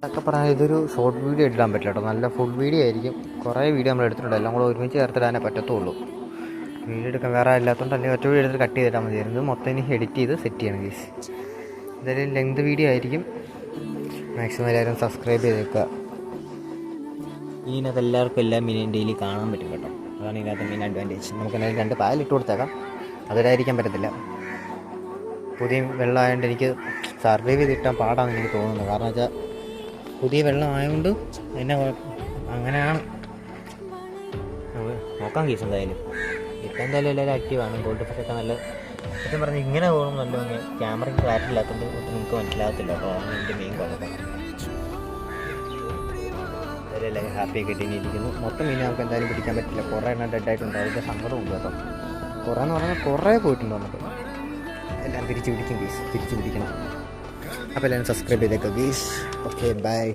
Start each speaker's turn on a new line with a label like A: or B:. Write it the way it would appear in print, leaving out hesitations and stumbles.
A: അതൊക്കെ പറഞ്ഞാൽ ഇതൊരു ഷോർട്ട് വീഡിയോ ഇടാൻ പറ്റില്ല കേട്ടോ, നല്ല ഫുൾ വീഡിയോ ആയിരിക്കും. കുറേ വീഡിയോ നമ്മൾ എടുത്തിട്ടുണ്ട്, എല്ലാം കൂടെ ഒരുമിച്ച് ചേർത്തിടാനേ പറ്റത്തുള്ളൂ. വീഡിയോ എടുക്കാൻ വേറെ ഇല്ലാത്തതുകൊണ്ട് അല്ലെങ്കിൽ ഒറ്റ വീഡിയോ എടുത്ത് കട്ട് ചെയ്തിട്ടാൽ മതിയായിരുന്നു. മൊത്തം ഇനി എഡിറ്റ് ചെയ്ത് സെറ്റ് ചെയ്യണം ഗീസ്. എന്തായാലും ലെങ്ത് വീഡിയോ ആയിരിക്കും. മാക്സിമം എല്ലാവരും സബ്സ്ക്രൈബ് ചെയ്തേക്കുക. ഇതിനകത്ത് എല്ലാവർക്കും എല്ലാം മീൻ ഡെയിലി കാണാൻ പറ്റും കേട്ടോ, അതാണ് ഇതിനകത്ത് മെയിൻ അഡ്വാൻറ്റേജ്. നമുക്ക് എന്തായാലും 2 പാലിട്ട് കൊടുത്തേക്കാം, അതിലായിരിക്കാൻ പറ്റത്തില്ല. പുതിയ വെള്ളമായതുകൊണ്ട് എനിക്ക് സർവൈവ് ചെയ്ത് കിട്ടാൻ പാടാണെന്ന് എനിക്ക് തോന്നുന്നത്. കാരണം വെച്ചാൽ പുതിയ വെള്ളം ആയതുകൊണ്ട് എന്നെ അങ്ങനെയാണ്. നോക്കാം കേസ്. എന്തായാലും ഇപ്പം എന്തായാലും എല്ലാവരും ആക്റ്റീവാണ്. ഗോൾഡ് ഫിഷൊക്കെ നല്ല സത്യം പറഞ്ഞാൽ ഇങ്ങനെ പോകണം. നല്ല ക്യാമറയ്ക്ക് ക്ലാരിറ്റി ഇല്ലാത്തതുകൊണ്ട് നിങ്ങൾക്ക് മനസ്സിലാകത്തില്ല കേട്ടോ, അതാണ് എൻ്റെ മെയിൻ കുഴപ്പം. എല്ലാവരും ഹാപ്പി ആയിട്ട് ഇരിക്കുന്നു. മൊത്തം മീൻ നമുക്ക് എന്തായാലും പിടിക്കാൻ പറ്റില്ല, കുറേ എണ്ണം ഡെഡായിട്ടുണ്ട്. അതിൻ്റെ സങ്കടമുണ്ട് കേട്ടോ. കുറേ എന്ന് പറഞ്ഞാൽ കുറേ പോയിട്ടുണ്ട് നമുക്ക്. എല്ലാം തിരിച്ച് പിടിക്കും ഗീസ്, തിരിച്ച് പിടിക്കണം. അപ്പോൾ എല്ലാവരും സബ്സ്ക്രൈബ് ചെയ്തേക്കാം ഗീസ്. Okay, by.